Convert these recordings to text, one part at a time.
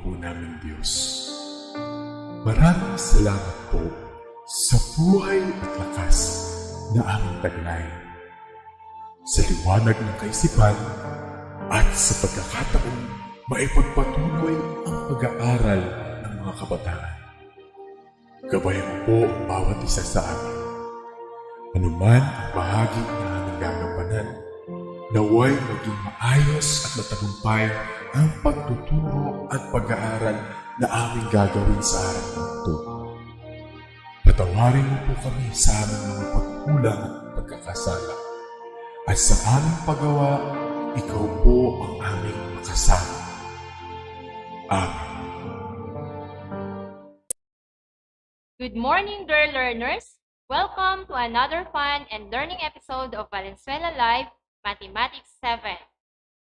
po namin Diyos. Maraming salamat po sa buhay at lakas na aming taglay, sa liwanag ng kaisipan at sa pagkakataong maipagpatuloy ang pag-aaral ng mga kabataan. Gabayan po ang bawat isa sa amin. Anuman ang bahagi na aming gagampanan, naway maging maayos at matagumpay ang pagtuturo at pag-aaral na aming gagawin sa araw na ito. Patawarin mo po kami sa aming mga pagkulang at pagkakasala. At sa aming paggawa, ikaw po ang aming makasama. Amen. Good morning, dear learners. Welcome to another fun and learning episode of Valenzuela Live Mathematics 7.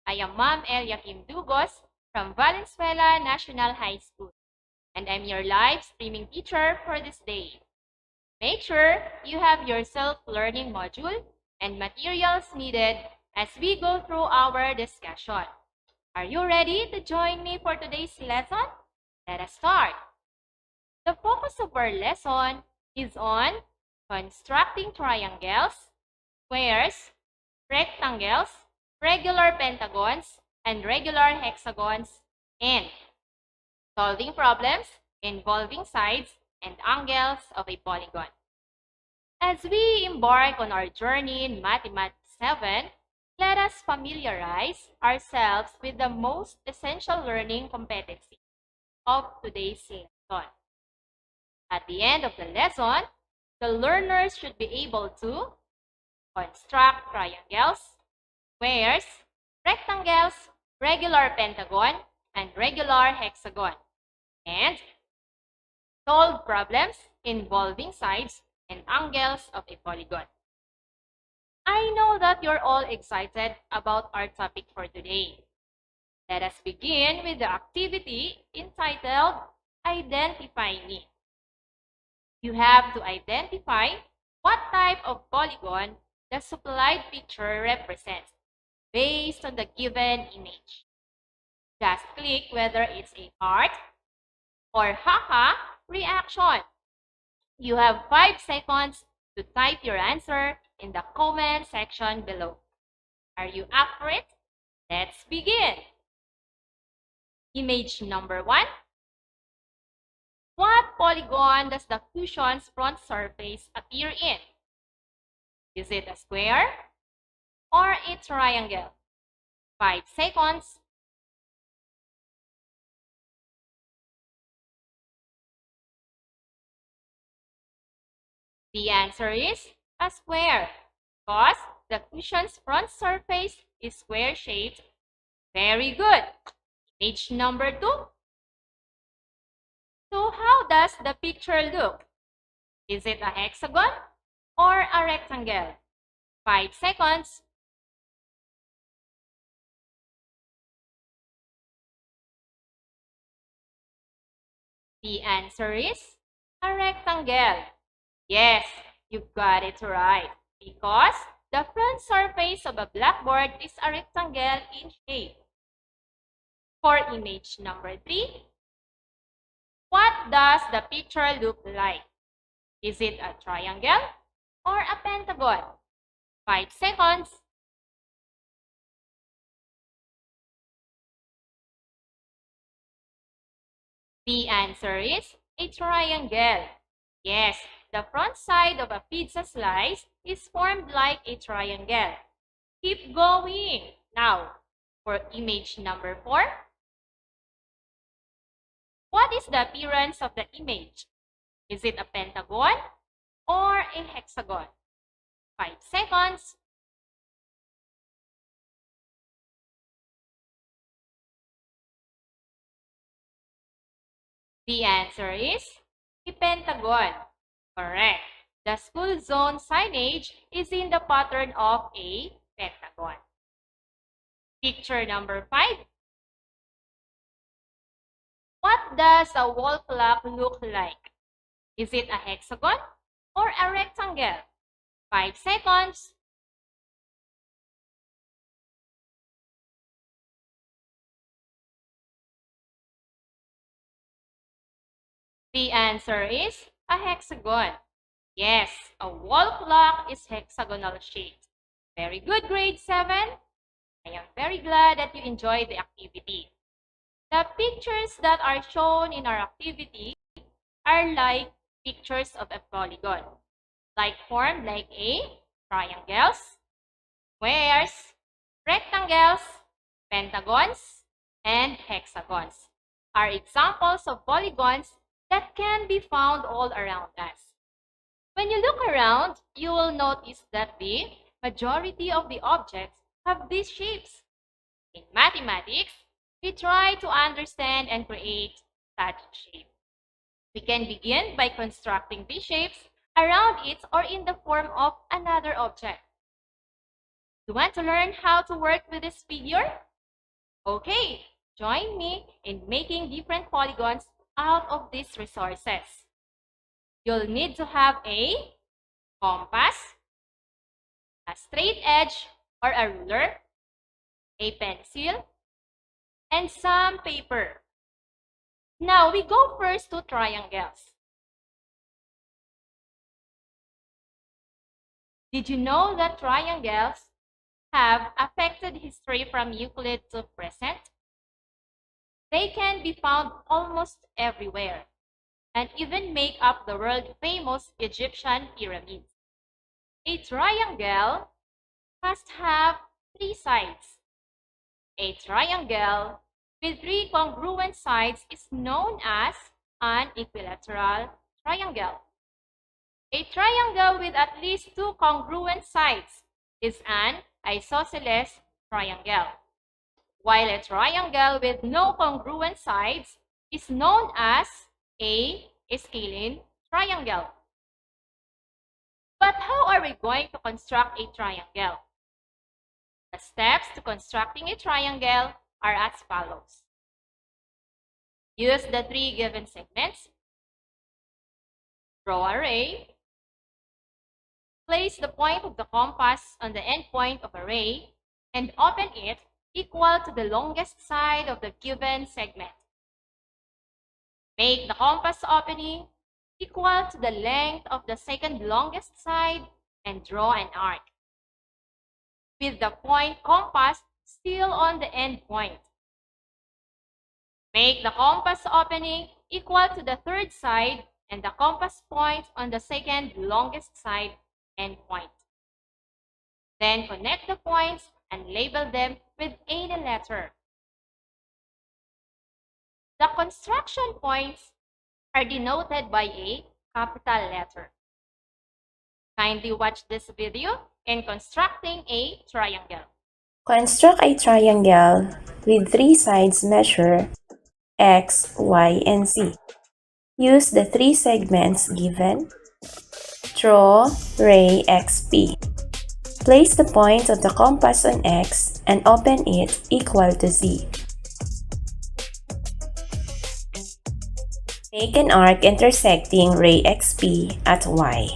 I am MAM Eliaquim Dugos from Valenzuela National High School, and I'm your live streaming teacher for this day. Make sure you have your self-learning module and materials needed as we go through our discussion. Are you ready to join me for today's lesson? Let us start. The focus of our lesson is on constructing triangles, squares, rectangles, regular pentagons, and regular hexagons, and solving problems involving sides and angles of a polygon. As we embark on our journey in Mathematics 7, let us familiarize ourselves with the most essential learning competency of today's lesson. At the end of the lesson, the learners should be able to construct triangles, squares, rectangles, regular pentagon, and regular hexagon, and solve problems involving sides and angles of a polygon. I know that you're all excited about our topic for today. Let us begin with the activity entitled Identify Me. You have to identify what type of polygon the supplied picture represents based on the given image. Just click whether it's a heart or haha reaction. You have 5 seconds to type your answer in the comment section below. Are you up for it? Let's begin. Image number 1. What polygon does the cushion's front surface appear in? Is it a square or a triangle? 5 seconds. The answer is a square because the cushion's front surface is square-shaped. Very good. Image number 2. So how does the picture look? Is it a hexagon or a rectangle? 5 seconds. The answer is a rectangle. Yes, you got it right. Because the front surface of a blackboard is a rectangle in shape. For image number 3, what does the picture look like? Is it a triangle or a pentagon? 5 seconds. The answer is a triangle. Yes, the front side of a pizza slice is formed like a triangle. Keep going. Now, for image number 4, what is the appearance of the image? Is it a pentagon or a hexagon? 5 seconds. The answer is a pentagon. Correct. The school zone signage is in the pattern of a pentagon. Picture number 5. What does a wall clock look like? Is it a hexagon or a rectangle? 5 seconds. The answer is a hexagon. Yes, a wall clock is hexagonal shaped. Very good, grade 7. I am very glad that you enjoyed the activity. The pictures that are shown in our activity are like pictures of a polygon, like formed like a triangles, squares, rectangles, pentagons, and hexagons are examples of polygons that can be found all around us. When you look around, you will notice that the majority of the objects have these shapes. In mathematics, we try to understand and create such shapes. We can begin by constructing these shapes around it or in the form of another object. You want to learn how to work with this figure? Okay, join me in making different polygons out of these resources. You'll need to have a compass, a straight edge or a ruler, a pencil, and some paper. Now we go first to triangles. Did you know that triangles have affected history from Euclid to present? They can be found almost everywhere and even make up the world-famous Egyptian pyramids. A triangle must have 3 sides. A triangle with 3 congruent sides is known as an equilateral triangle. A triangle with at least 2 congruent sides is an isosceles triangle, while a triangle with no congruent sides is known as a scalene triangle. But how are we going to construct a triangle? The steps to constructing a triangle are as follows. Use the 3 given segments. Draw a ray. Place the point of the compass on the end point of a ray and open it equal to the longest side of the given segment. Make the compass opening equal to the length of the second longest side and draw an arc, with the point compass still on the end point. Make the compass opening equal to the third side and the compass point on the second longest side end point. Then connect the points and label them with any letter. The construction points are denoted by a capital letter. Kindly watch this video in constructing a triangle. Construct a triangle with 3 sides measure X, Y, and Z. Use the 3 segments given. Draw ray XP. Place the point of the compass on X and open it equal to Z. Make an arc intersecting ray XP at Y.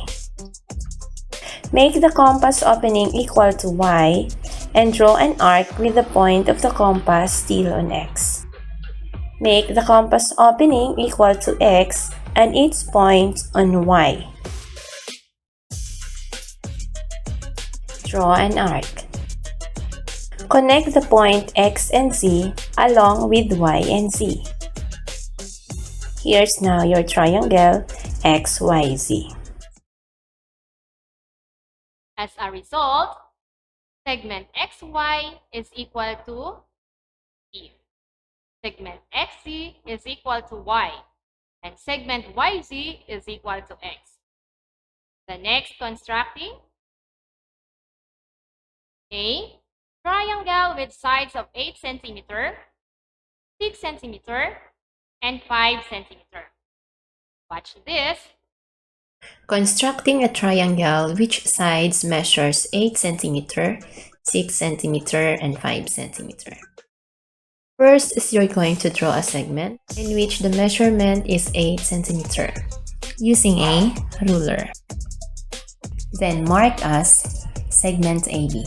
Make the compass opening equal to Y and draw an arc with the point of the compass still on X. Make the compass opening equal to X and its point on Y. Draw an arc. Connect the point X and Z along with Y and Z. Here's now your triangle XYZ. As a result, segment XY is equal to Z. Segment XZ is equal to Y. And segment YZ is equal to X. The next constructing a triangle with sides of 8 cm, 6 cm, and 5 cm. Watch this. Constructing a triangle which sides measures 8 cm, 6 cm, and 5 cm. First is you're going to draw a segment in which the measurement is 8 cm using a ruler. Then mark as segment AB.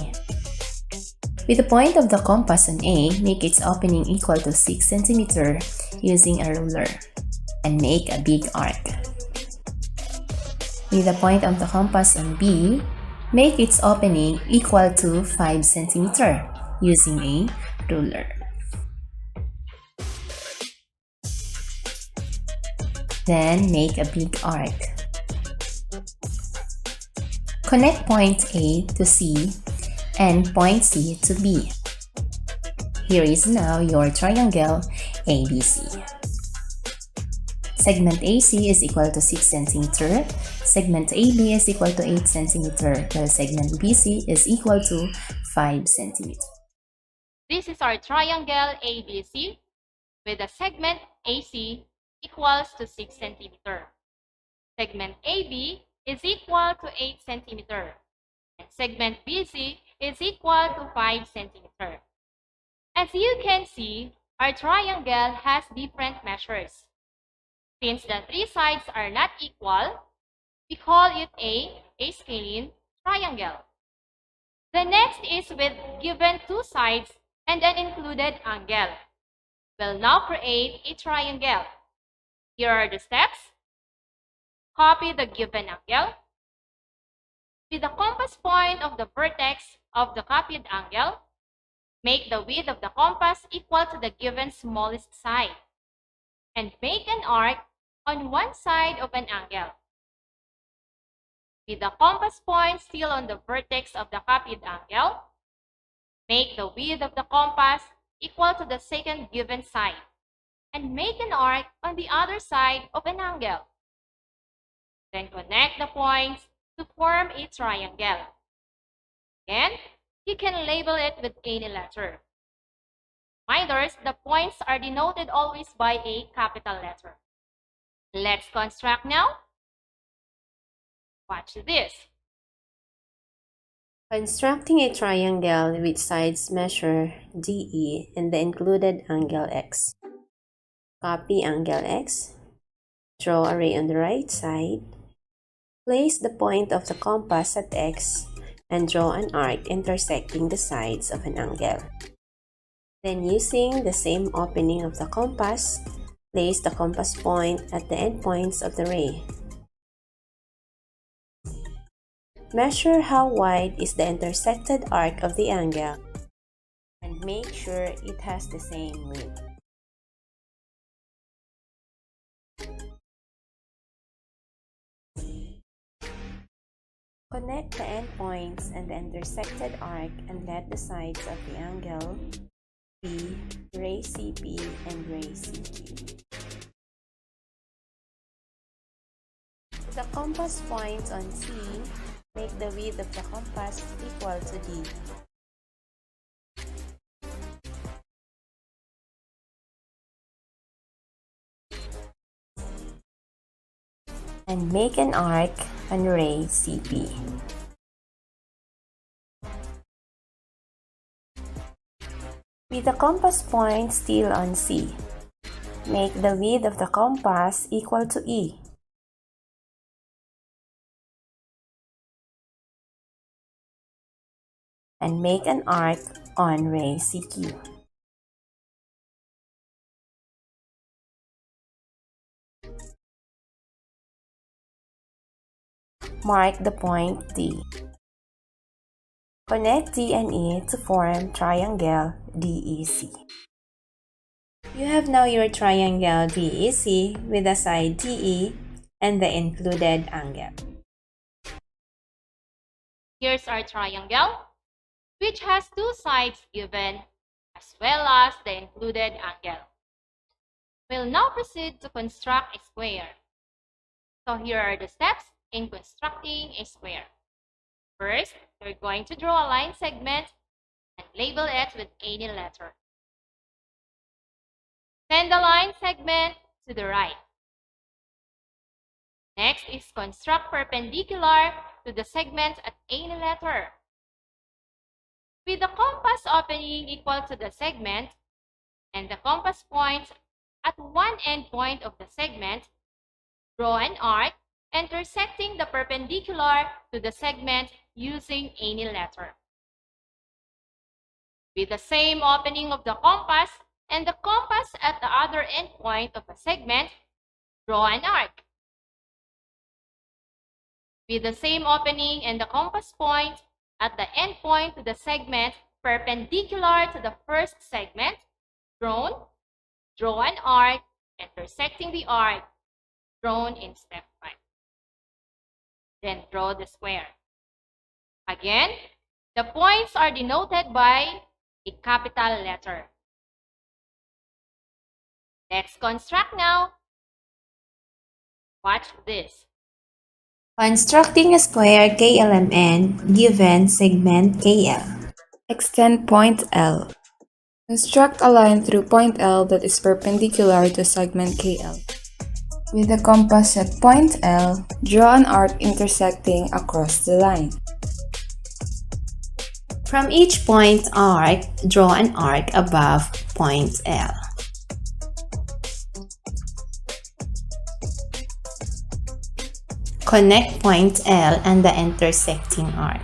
With the point of the compass on A, make its opening equal to 6 cm using a ruler. and make a big arc. With the point of the compass on B, make its opening equal to 5 cm using a ruler. Then make a big arc. Connect point A to C and point C to B. Here is now your triangle ABC. Segment AC is equal to 6 cm, segment AB is equal to 8 cm, while segment BC is equal to 5 cm. This is our triangle ABC with the segment AC equals to 6 cm. Segment AB is equal to 8 cm, and segment BC is equal to 5 cm. As you can see, our triangle has different measures. Since the three sides are not equal, we call it a scalene triangle. The next is with given two sides and an included angle. We'll now create a triangle. Here are the steps. Copy the given angle. With the compass point of the vertex of the copied angle, make the width of the compass equal to the given smallest side, and make an arc on one side of an angle. With the compass point still on the vertex of the copied angle, make the width of the compass equal to the second given side, and make an arc on the other side of an angle. Then connect the points to form a triangle. Again, you can label it with any letter. Reminders, the points are denoted always by a capital letter. Let's construct now. Watch this. Constructing a triangle with sides measure DE and the included angle X. Copy angle X. Draw a ray on the right side. Place the point of the compass at X and draw an arc intersecting the sides of an angle. Then, using the same opening of the compass, place the compass point at the endpoints of the ray. Measure how wide is the intersected arc of the angle and make sure it has the same width. Connect the endpoints and the intersected arc and let the sides of the angle be ray CP and ray CQ. The compass points on C, make the width of the compass equal to D. And make an arc on ray CP. With the compass point still on C, make the width of the compass equal to E. And make an arc on ray CQ. Mark the point D. Connect D and E to form triangle DEC. You have now your triangle DEC with the side DE and the included angle. Here's our triangle, which has two sides given as well as the included angle. We'll now proceed to construct a square. So here are the steps in constructing a square. First, we're going to draw a line segment and label it with any letter. Send the line segment to the right. Next is construct perpendicular to the segment at any letter. With the compass opening equal to the segment and the compass points at one end point of the segment, draw an arc intersecting the perpendicular to the segment using any letter. With the same opening of the compass and the compass at the other end point of the segment, Draw an arc. With the same opening and the compass point at the end point to the segment perpendicular to the first segment drawn, draw an arc intersecting the arc drawn in step 5. Then draw the square. Again, the points are denoted by a capital letter. Let's construct now. Watch this. Constructing a square KLMN given segment KL. Extend point L. Construct a line through point L that is perpendicular to segment KL. With the compass at point L, draw an arc intersecting across the line. From each point arc, draw an arc above point L. Connect point L and the intersecting arc.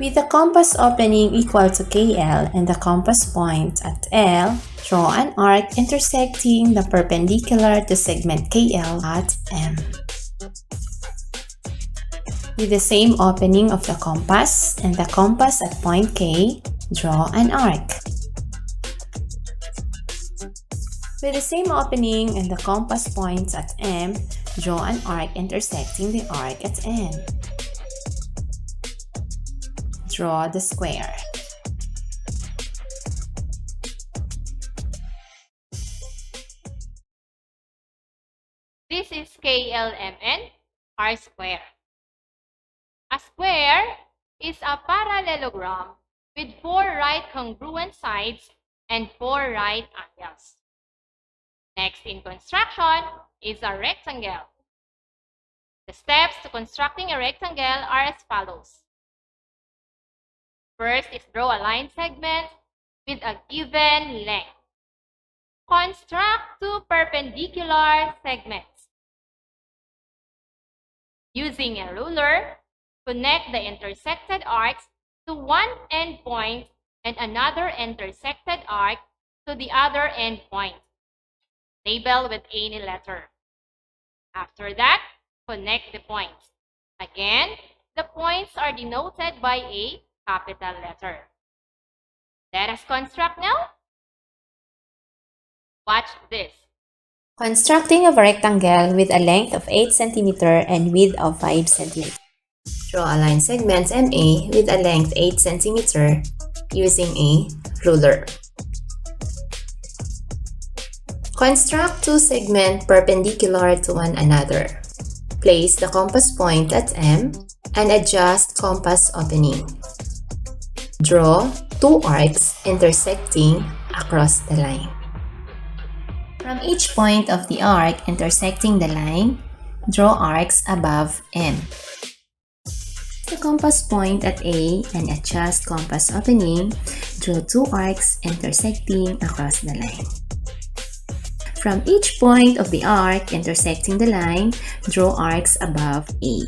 With the compass opening equal to KL and the compass point at L, draw an arc intersecting the perpendicular to segment KL at M. With the same opening of the compass and the compass at point K, draw an arc. With the same opening and the compass points at M, draw an arc intersecting the arc at N. Draw the square. This is KLMN, R square. A square is a parallelogram with 4 right congruent sides and 4 right angles. Next in construction is a rectangle. The steps to constructing a rectangle are as follows. First is draw a line segment with a given length. Construct 2 perpendicular segments. Using a ruler, connect the intersected arcs to one end point and another intersected arc to the other end point. Label with any letter. After that, connect the points. Again, the points are denoted by a capital letter. Let us construct now. Watch this. Constructing a rectangle with a length of 8 cm and width of 5 cm. Draw a line segment MA with a length 8 cm using a ruler. Construct 2 segments perpendicular to one another. Place the compass point at M and adjust compass opening. Draw 2 arcs intersecting across the line. From each point of the arc intersecting the line, draw arcs above M. The compass point at A and adjust compass opening, draw 2 arcs intersecting across the line. From each point of the arc intersecting the line, draw arcs above A.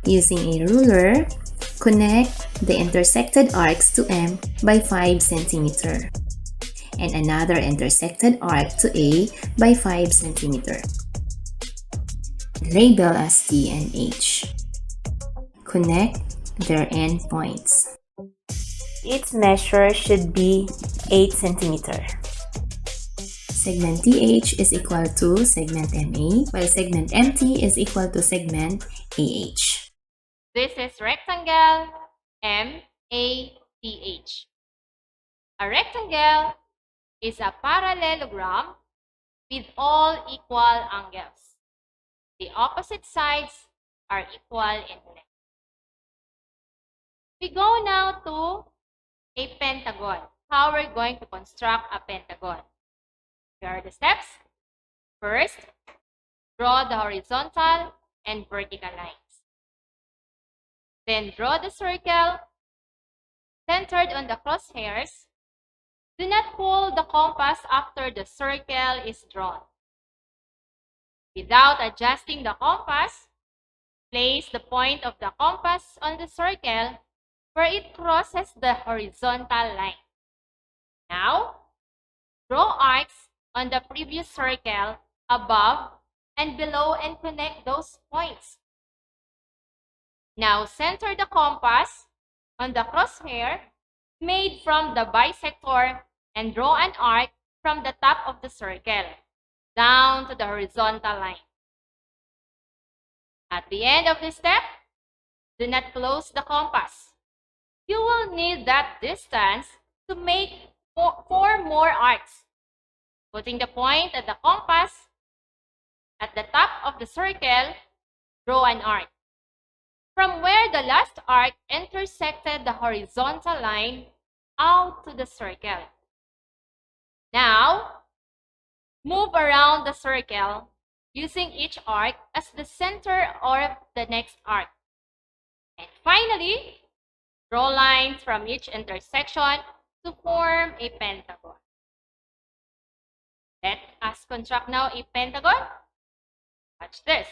Using a ruler, connect the intersected arcs to M by 5 cm and another intersected arc to A by 5 cm. Label as T and H. Connect their endpoints. Its measure should be 8 cm. Segment TH is equal to segment MA, while segment MT is equal to segment AH. This is rectangle MATH. A rectangle is a parallelogram with all equal angles. The opposite sides are equal in length. We go now to a pentagon. How we're going to construct a pentagon. Here are the steps. First, draw the horizontal and vertical lines. Then draw the circle centered on the crosshairs. Do not pull the compass after the circle is drawn. Without adjusting the compass, place the point of the compass on the circle where it crosses the horizontal line. Now, Draw arcs on the previous circle above and below and connect those points. Now center the compass on the crosshair made from the bisector and draw an arc from the top of the circle down to the horizontal line. At the end of this step, do not close the compass. You will need that distance to make four more arcs. Putting the point at the compass at the top of the circle, draw an arc. From where the last arc intersected the horizontal line out to the circle. Now, move around the circle using each arc as the center of the next arc. And finally, draw lines from each intersection to form a pentagon. Let us construct now a pentagon. Watch this.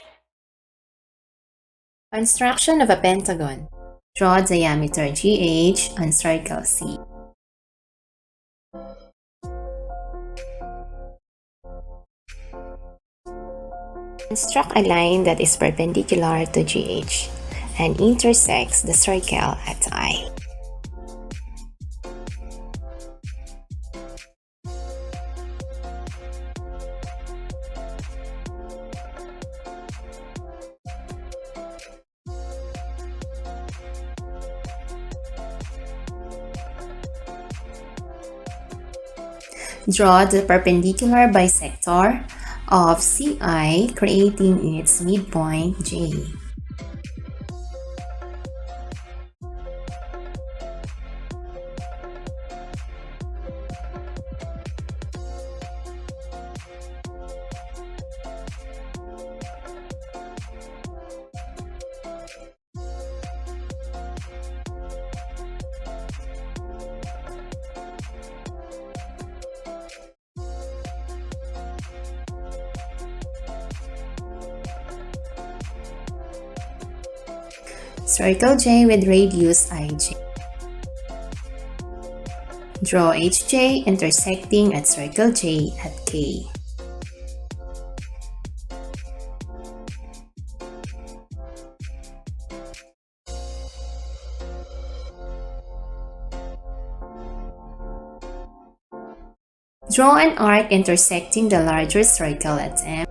Construction of a pentagon. Draw diameter GH on circle C. Construct a line that is perpendicular to GH and intersects the circle at I. Draw the perpendicular bisector of CI, creating its midpoint J. Circle J with radius IJ. Draw HJ intersecting at circle J at K. Draw an arc intersecting the larger circle at M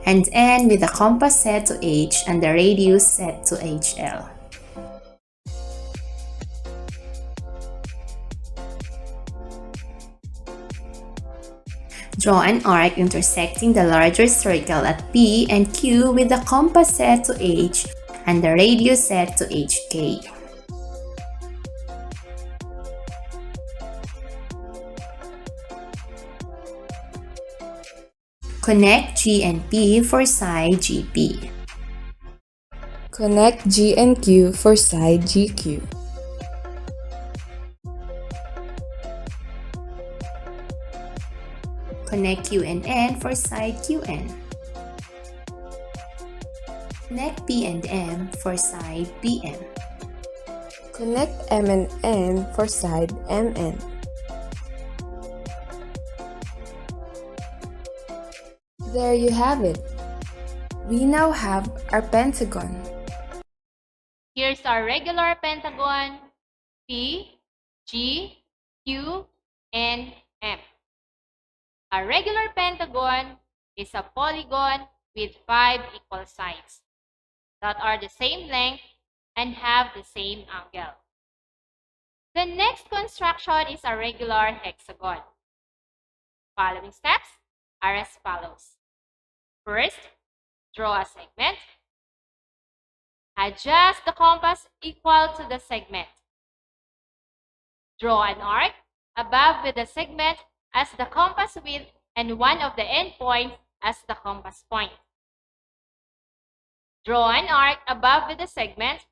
and end with the compass set to H and the radius set to HL. Draw an arc intersecting the larger circle at P and Q with the compass set to H and the radius set to HK. Connect G and P for side GP. Connect G and Q for side GQ. Connect Q and N for side QN. Connect P and M for side PM. Connect M and N for side MN. There you have it. We now have our pentagon. Here's our regular pentagon, P, G, Q, and M. A regular pentagon is a polygon with 5 equal sides that are the same length and have the same angle. The next construction is a regular hexagon. Following steps are as follows. First, draw a segment. Adjust the compass equal to the segment. Draw an arc above with the segment as the compass width and one of the endpoints as the compass point. Draw an arc above with the segment,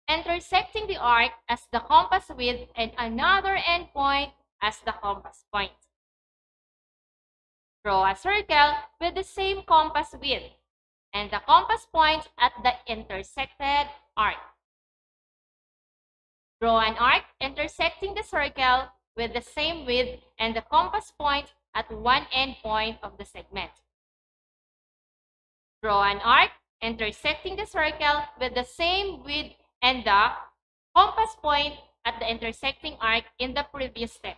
intersecting the arc as the compass width and another endpoint as the compass point. Draw a circle with the same compass width and the compass point at the intersected arc. Draw an arc intersecting the circle with the same width and the compass point at one end point of the segment. Draw an arc intersecting the circle with the same width and the compass point at the intersecting arc in the previous step.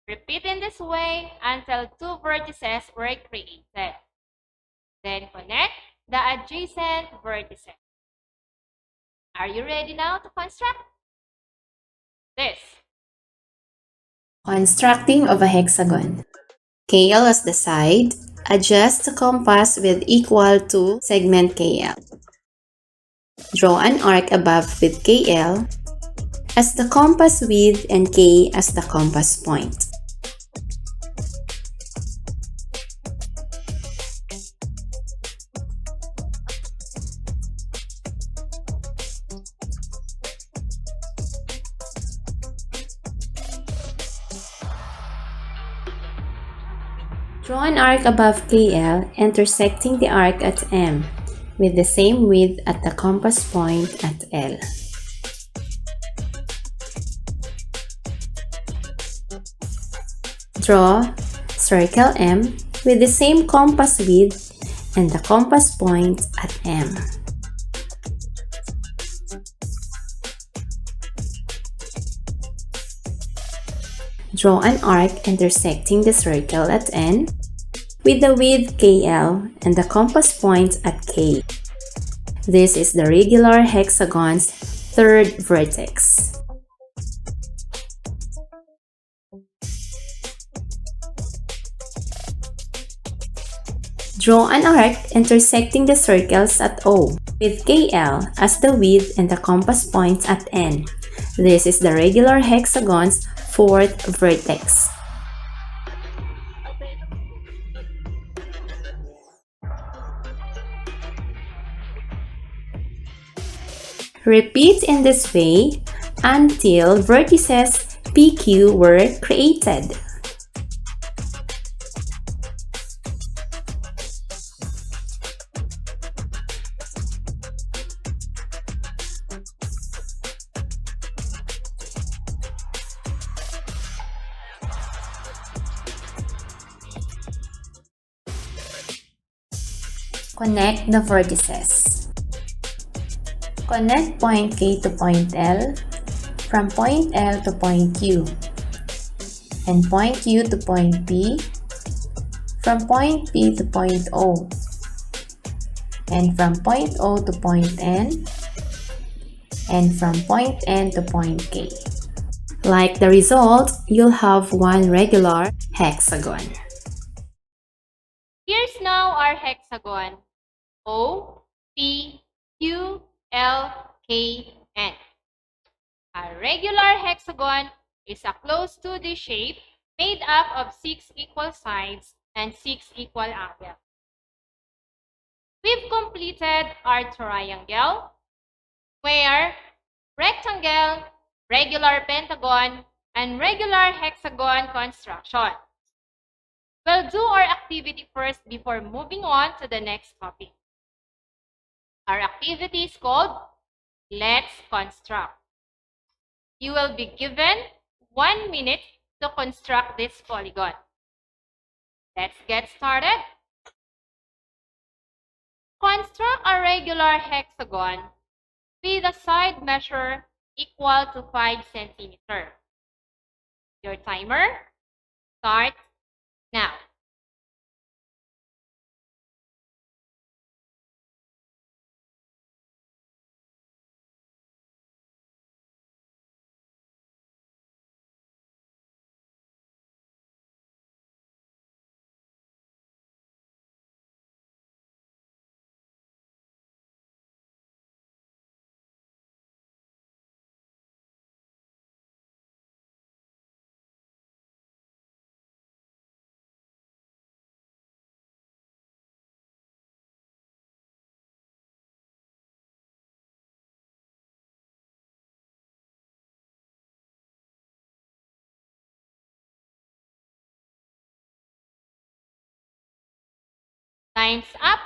Repeat in this way until two vertices were created. Then connect the adjacent vertices. Are you ready now to construct this? Constructing of a hexagon. KL as the side. Adjust the compass with equal to segment KL. Draw an arc above with KL as the compass width and K as the compass point. Draw an arc above KL intersecting the arc at M with the same width at the compass point at L. Draw circle M with the same compass width and the compass point at M. Draw an arc intersecting the circle at N with the width KL and the compass point at K. This is the regular hexagon's third vertex. Draw an arc intersecting the circles at O with KL as the width and the compass point at N. This is the regular hexagon's fourth vertex. Repeat in this way until vertices PQ were created. Connect the vertices. Connect point K to point L, from point L to point Q, and point Q to point P, from point P to point O, and from point O to point N, and from point N to point K. Like the result, you'll have one regular hexagon. Here's now our hexagon. O, P, Q, L, K, N. A regular hexagon is a closed 2D shape made up of 6 equal sides and 6 equal angles. We've completed our triangle, square, rectangle, regular pentagon, and regular hexagon construction. We'll do our activity first before moving on to the next topic. Our activity is called Let's Construct. You will be given 1 minute to construct this polygon. Let's get started. Construct a regular hexagon with a side measure equal to 5 cm. Your timer starts now. Time's up.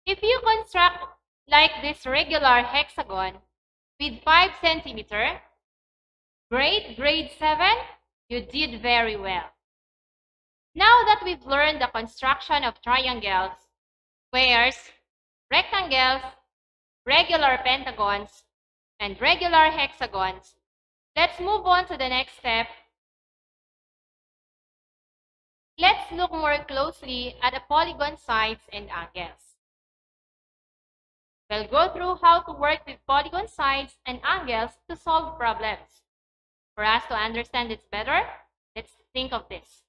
If you construct like this regular hexagon with 5 centimeter, grade 7, you did very well. Now that we've learned the construction of triangles, squares, rectangles, regular pentagons, and regular hexagons, let's move on to the next step. Let's look more closely at the polygon sides and angles. We'll go through how to work with polygon sides and angles to solve problems. For us to understand this better, let's think of this.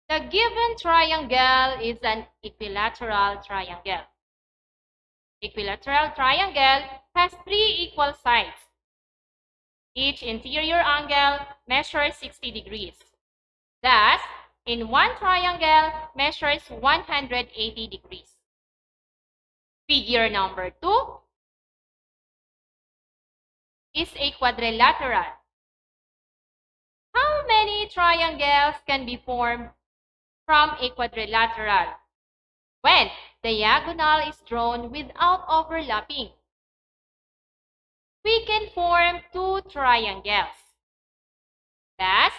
The given triangle is an equilateral triangle. Equilateral triangle has 3 equal sides. Each interior angle measures 60 degrees. Thus, in one triangle measures 180 degrees. Figure number 2 is a quadrilateral. How many triangles can be formed from a quadrilateral when diagonal is drawn without overlapping? We can form 2 triangles. Thus,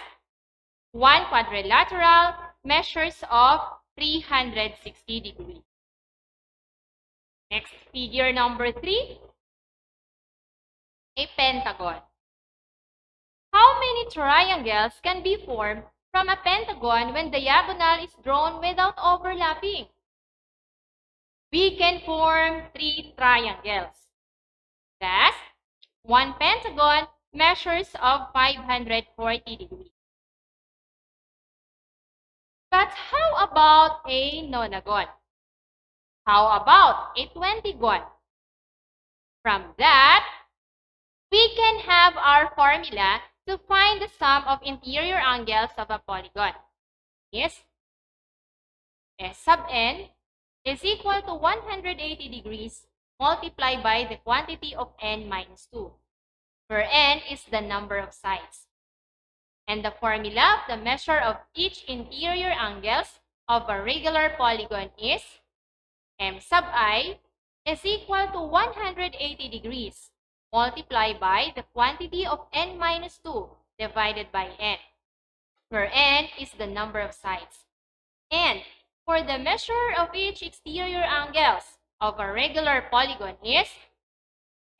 one quadrilateral measures of 360 degrees. Next, figure number 3, a pentagon. How many triangles can be formed from a pentagon when diagonal is drawn without overlapping? We can form 3 triangles. Thus, one pentagon measures of 540 degrees. But how about a nonagon? How about a 20gon? From that, we can have our formula to find the sum of interior angles of a polygon. Yes, S sub n is equal to 180 degrees multiplied by the quantity of n minus 2, where n is the number of sides. And the formula of the measure of each interior angles of a regular polygon is m sub I is equal to 180 degrees multiplied by the quantity of n minus 2 divided by n, where n is the number of sides. And for the measure of each exterior angles of a regular polygon is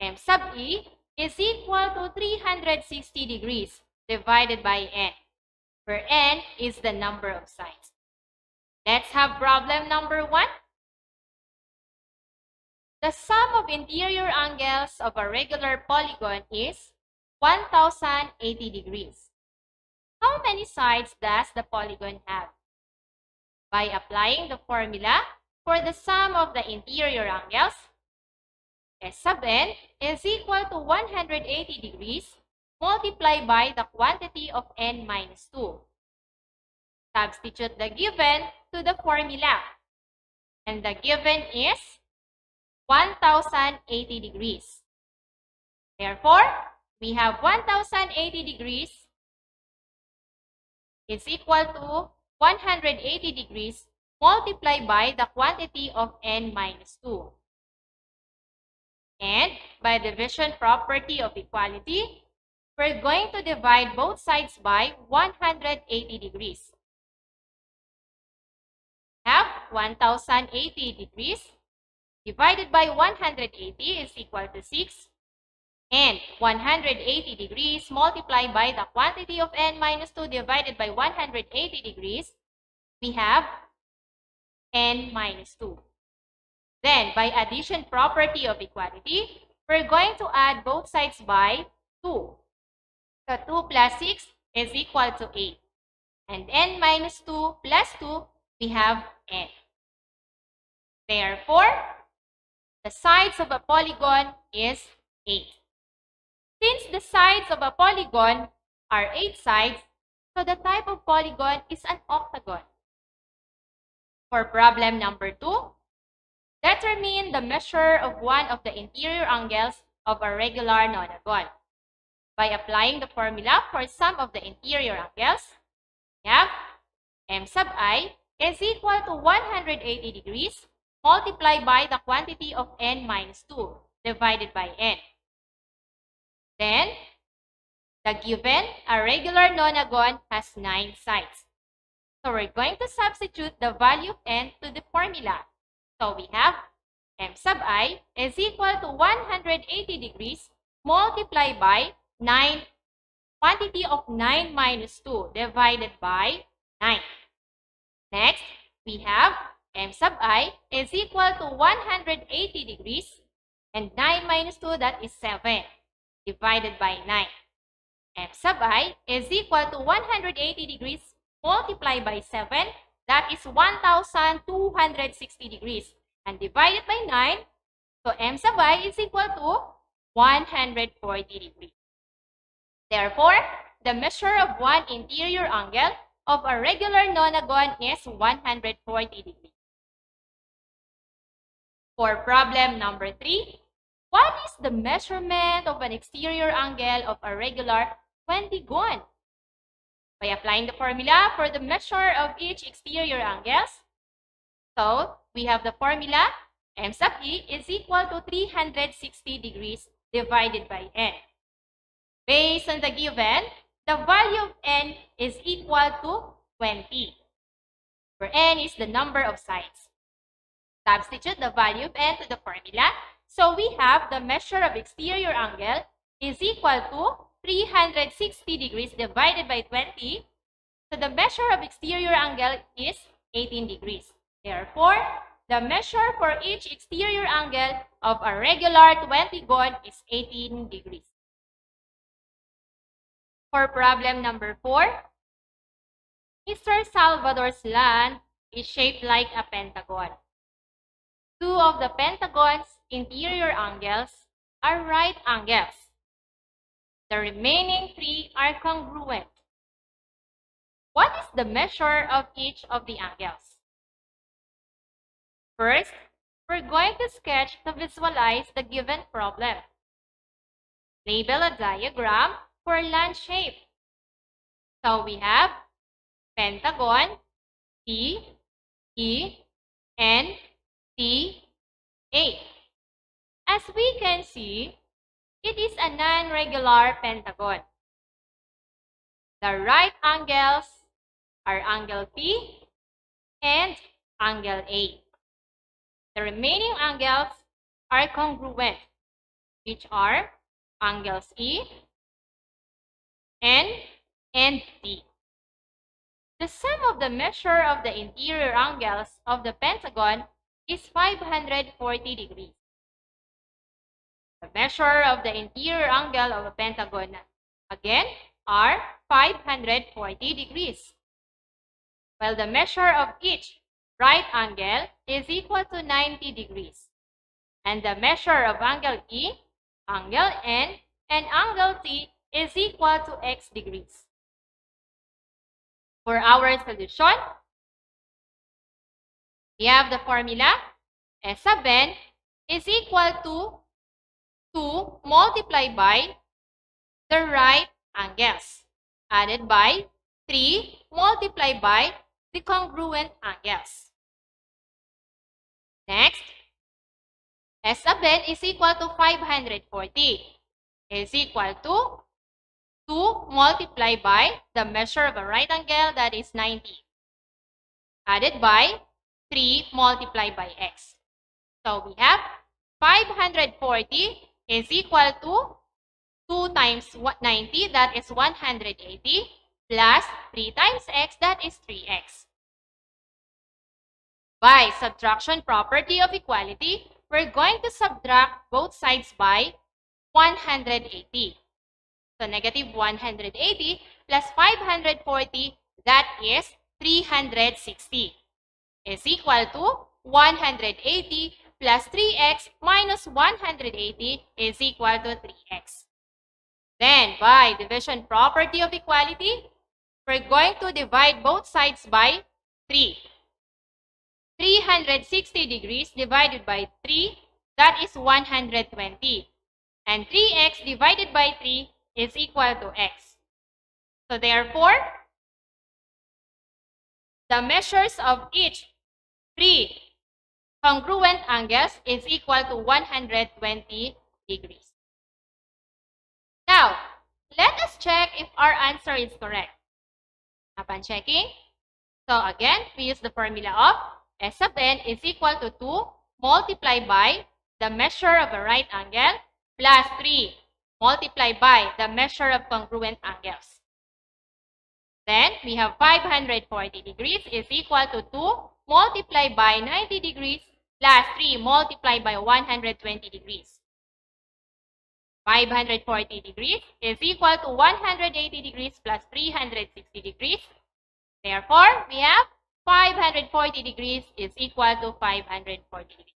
m sub E is equal to 360 degrees divided by n, where n is the number of sides. Let's have problem number 1. The sum of interior angles of a regular polygon is 1080 degrees. How many sides does the polygon have? By applying the formula for the sum of the interior angles, S sub n is equal to 180 degrees multiplied by the quantity of n minus 2. Substitute the given to the formula, and the given is 1080 degrees. Therefore, we have 1080 degrees is equal to 180 degrees multiplied by the quantity of n minus 2. And by division property of equality, we're going to divide both sides by 180 degrees. Have 1080 degrees divided by 180 is equal to 6. And 180 degrees multiplied by the quantity of n minus 2 divided by 180 degrees, we have n minus 2. Then, by addition property of equality, we're going to add both sides by 2. So, 2 plus 6 is equal to 8. And n minus 2 plus 2, we have n. Therefore, the sides of a polygon is 8. Since the sides of a polygon are 8 sides, so the type of polygon is an octagon. For problem number 2, determine the measure of one of the interior angles of a regular nonagon. By applying the formula for sum of the interior angles, we have m sub I is equal to 180 degrees multiplied by the quantity of n minus 2 divided by n. Then, the given, a regular nonagon, has 9 sides. So we're going to substitute the value of n to the formula. So we have m sub I is equal to 180 degrees multiplied by quantity of 9 minus 2 divided by 9. Next, we have m sub I is equal to 180 degrees and 9 minus 2, that is 7, divided by 9. M sub I is equal to 180 degrees multiplied by 7, that is 1,260 degrees, and divided by 9, so m sub I is equal to 140 degrees. Therefore, the measure of one interior angle of a regular nonagon is 140 degrees. For problem number 3, what is the measurement of an exterior angle of a regular pentagon? By applying the formula for the measure of each exterior angles, so we have the formula m sub E is equal to 360 degrees divided by n. Based on the given, the value of n is equal to 20, where n is the number of sides. Substitute the value of n to the formula, so we have the measure of exterior angle is equal to 360 degrees divided by 20. So the measure of exterior angle is 18 degrees. Therefore, the measure for each exterior angle of a regular pentagon is 18 degrees. For problem number 4, Mr. Salvador's land is shaped like a pentagon. 2 of the pentagon's interior angles are right angles. The remaining 3 are congruent. What is the measure of each of the angles? First, we're going to sketch to visualize the given problem. Label a diagram for land shape. So we have pentagon, P, E, N, T, A. As we can see, it is a non-regular pentagon. The right angles are angle P and angle A. The remaining angles are congruent, which are angles E, N, and T. The sum of the measure of the interior angles of the pentagon is 540 degrees. The measure of the interior angle of a pentagon, again, are 540 degrees. While the measure of each right angle is equal to 90 degrees. And the measure of angle E, angle N, and angle T is equal to x degrees. For our solution, we have the formula S sub n is equal to 2 multiplied by the right angles, added by 3 multiplied by the congruent angles. Next, S sub n is equal to 540 is equal to 2 multiplied by the measure of a right angle, that is 90, added by 3 multiplied by x. So we have 540 is equal to 2 times 90, that is 180, plus 3 times x, that is 3x. By subtraction property of equality, we're going to subtract both sides by 180. So negative 180 plus 540, that is 360, is equal to 180 plus 3x minus 180 is equal to 3x. Then, by division property of equality, we're going to divide both sides by 3. 360 degrees divided by 3, that is 120. And 3x divided by 3 is equal to x. So therefore, the measures of each 3 congruent angles is equal to 120 degrees. Now, let us check if our answer is correct. Upon checking, so again, we use the formula of S sub n is equal to 2 multiplied by the measure of a right angle plus 3 multiplied by the measure of congruent angles. Then, we have 540 degrees is equal to 2 multiplied by 90 degrees plus 3 multiplied by 120 degrees. 540 degrees is equal to 180 degrees plus 360 degrees. Therefore, we have 540 degrees is equal to 540 degrees.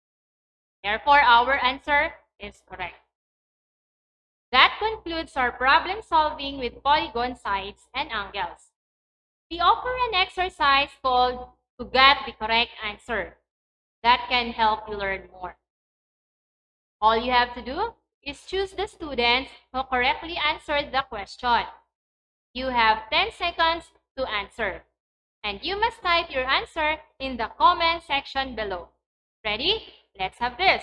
Therefore, our answer is correct. That concludes our problem solving with polygon sides and angles. We offer an exercise called to get the correct answer that can help you learn more. All you have to do is choose the students who correctly answered the question. You have 10 seconds to answer, and you must type your answer in the comment section below. Ready? Let's have this.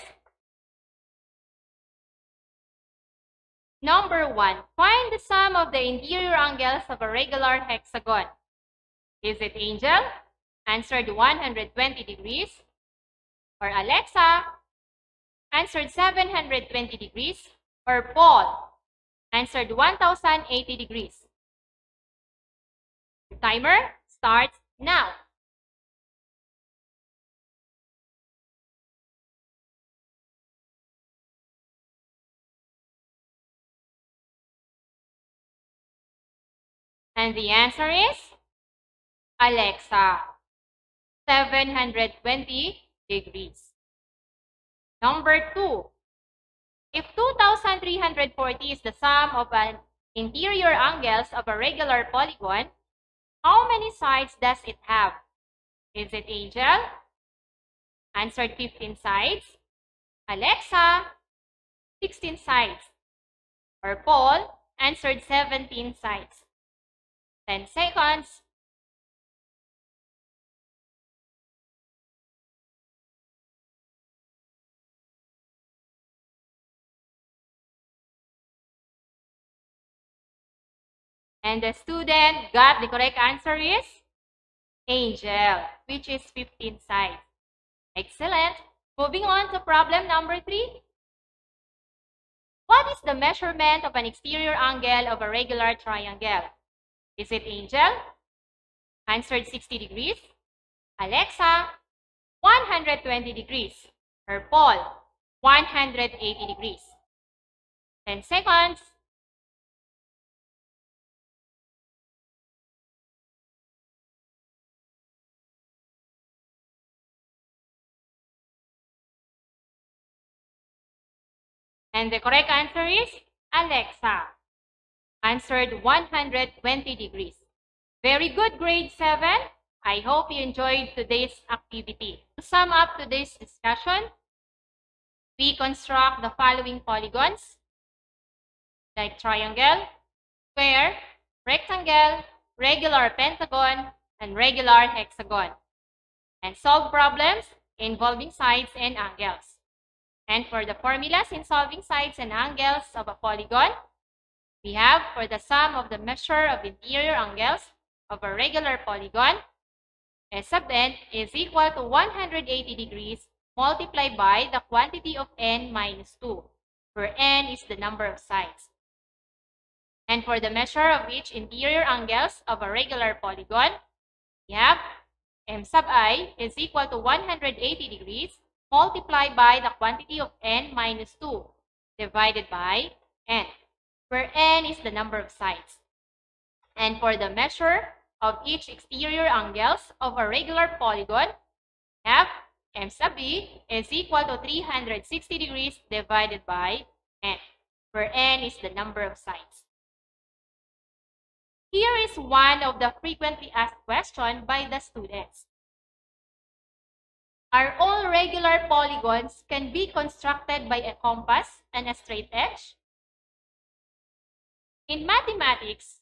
Number 1. Find the sum of the interior angles of a regular hexagon. Is it Angel? Answered 120 degrees. Or Alexa? Answered 720 degrees. Or Paul? Answered 1080 degrees. The timer starts now. And the answer is Alexa, 720 degrees. Number 2. If 2,340 is the sum of an interior angles of a regular polygon, how many sides does it have? Is it Angel? Answered 15 sides. Alexa, 16 sides. Or Paul answered 17 sides. 10 seconds. And the student got the correct answer is Angel, which is 15 sides. Excellent. Moving on to problem number 3. What is the measurement of an exterior angle of a regular triangle? Is it Angel? Answered 60 degrees. Alexa, 120 degrees. Or Paul, 180 degrees. 10 seconds. And the correct answer is Alexa. Answered 120 degrees. Very good, grade 7. I hope you enjoyed today's activity. To sum up today's discussion, we construct the following polygons, like triangle, square, rectangle, regular pentagon, and regular hexagon, and solve problems involving sides and angles. And for the formulas in solving sides and angles of a polygon, we have for the sum of the measure of interior angles of a regular polygon, S sub n is equal to 180 degrees multiplied by the quantity of n minus 2, where n is the number of sides. And for the measure of each interior angles of a regular polygon, we have m sub I is equal to 180 degrees multiplied by the quantity of n minus 2 divided by n, where n is the number of sides. And for the measure of each exterior angles of a regular polygon, we have m sub b is equal to 360 degrees divided by n, where n is the number of sides. Here is one of the frequently asked questions by the students. Are all regular polygons can be constructed by a compass and a straight edge? In mathematics,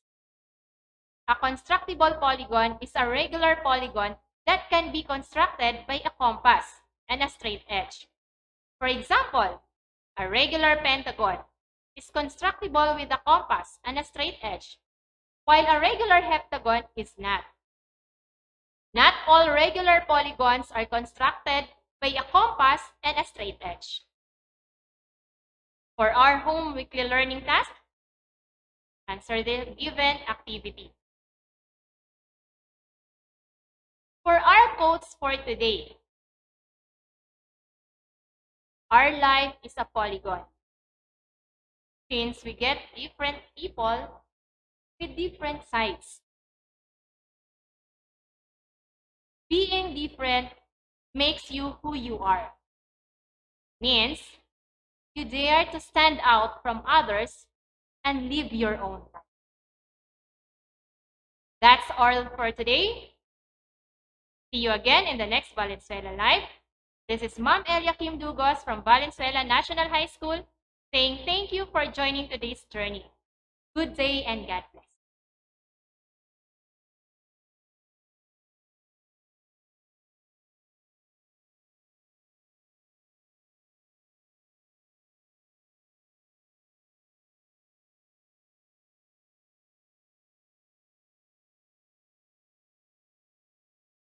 a constructible polygon is a regular polygon that can be constructed by a compass and a straight edge. For example, a regular pentagon is constructible with a compass and a straight edge, while a regular heptagon is not. Not all regular polygons are constructed by a compass and a straight edge. For our home weekly learning task, answer the given activity. For our quotes for today, our life is a polygon. Since we get different people with different sides. Being different makes you who you are. Means you dare to stand out from others and live your own life. That's all for today. See you again in the next Valenzuela Live. This is MAM Eliaquim Dugos from Valenzuela National High School saying thank you for joining today's journey. Good day and God bless.